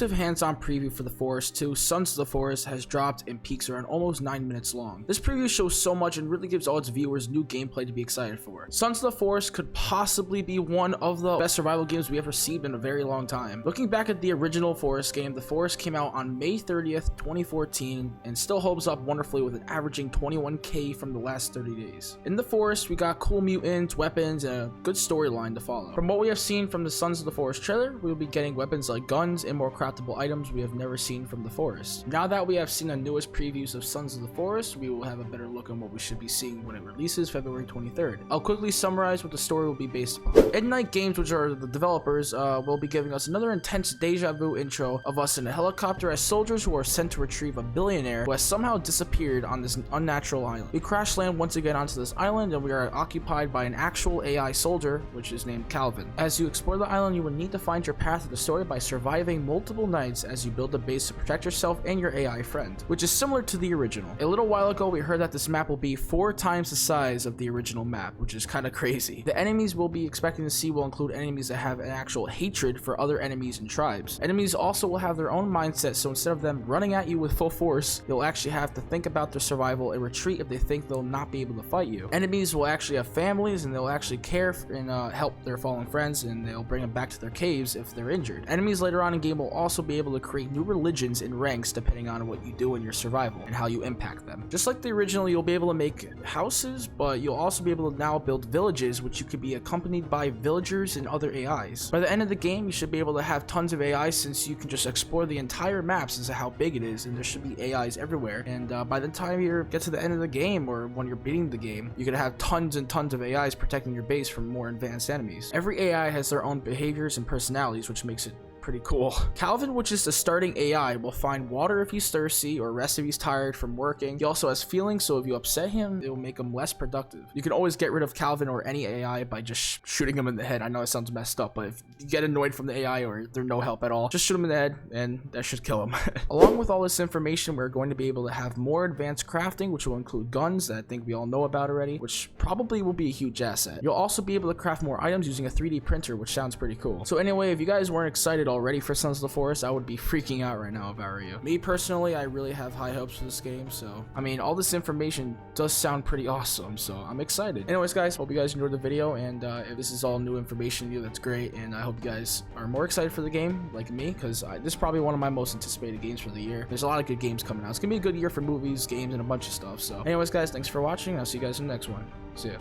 exclusive hands-on preview for The Forest 2, Sons of the Forest, has dropped in Pixlr and almost 9 minutes long. This preview shows so much and really gives all its viewers new gameplay to be excited for. Sons of the Forest could possibly be one of the best survival games we have received in a very long time. Looking back at the original Forest game, The Forest came out on May 30th, 2014 and still holds up wonderfully with an averaging 21k from the last 30 days. In The Forest, we got cool mutants, weapons, and a good storyline to follow. From what we have seen from the Sons of the Forest trailer, we will be getting weapons like guns and more craftable items we have never seen from The Forest. Now that we have seen the newest previews of Sons of the Forest, we will have a better look on what we should be seeing when it releases February 23rd. I'll quickly summarize what the story will be based upon. Midnight Games, which are the developers, will be giving us another intense deja vu intro of us in a helicopter as soldiers who are sent to retrieve a billionaire who has somehow disappeared on this unnatural island. We crash land once again onto this island and we are occupied by an actual AI soldier, which is named Calvin. As you explore the island, you will need to find your path of the story by surviving multiple nights as you build a base to protect yourself and your AI friend, which is similar to the original. A little while ago, we heard that this map will be 4 times the size of the original map, which is kind of crazy. The enemies we'll be expecting to see will include enemies that have an actual hatred for other enemies and tribes. Enemies also will have their own mindset, so instead of them running at you with full force, you'll actually have to think about their survival and retreat if they think they'll not be able to fight you. Enemies will actually have families and they'll actually care and help their fallen friends, and they'll bring them back to their caves if they're injured. Enemies later on in game will also be able to create new religions and ranks depending on what you do in your survival and how you impact them. Just like the original, you'll be able to make houses, but you'll also be able to now build villages, which you could be accompanied by villagers and other AIs. By the end of the game, you should be able to have tons of AIs since you can just explore the entire map since of how big it is, and there should be AIs everywhere. And by the time you get to the end of the game, or when you're beating the game, you could have tons and tons of AIs protecting your base from more advanced enemies. Every AI has their own behaviors and personalities, which makes it pretty cool. Calvin, which is the starting AI, will find water if he's thirsty or rest if he's tired from working. He also has feelings, so if you upset him, it will make him less productive. You can always get rid of Calvin or any AI by just shooting him in the head. I know it sounds messed up, but if you get annoyed from the AI or they're no help at all, just shoot him in the head and that should kill him. Along with all this information, we're going to be able to have more advanced crafting, which will include guns that I think we all know about already, which probably will be a huge asset. You'll also be able to craft more items using a 3D printer, which sounds pretty cool. So anyway, if you guys weren't excited already for Sons of the Forest, I would be freaking out right now if I were you. Me personally, I really have high hopes for this game, so I mean, all this information does sound pretty awesome, so I'm excited. Anyways guys, hope you guys enjoyed the video, and if this is all new information to you, that's great, and I hope you guys are more excited for the game like me, because this is probably one of my most anticipated games for the year. There's a lot of good games coming out. It's gonna be a good year for movies, games, and a bunch of stuff. So anyways guys, thanks for watching. I'll see you guys in the next one. See ya.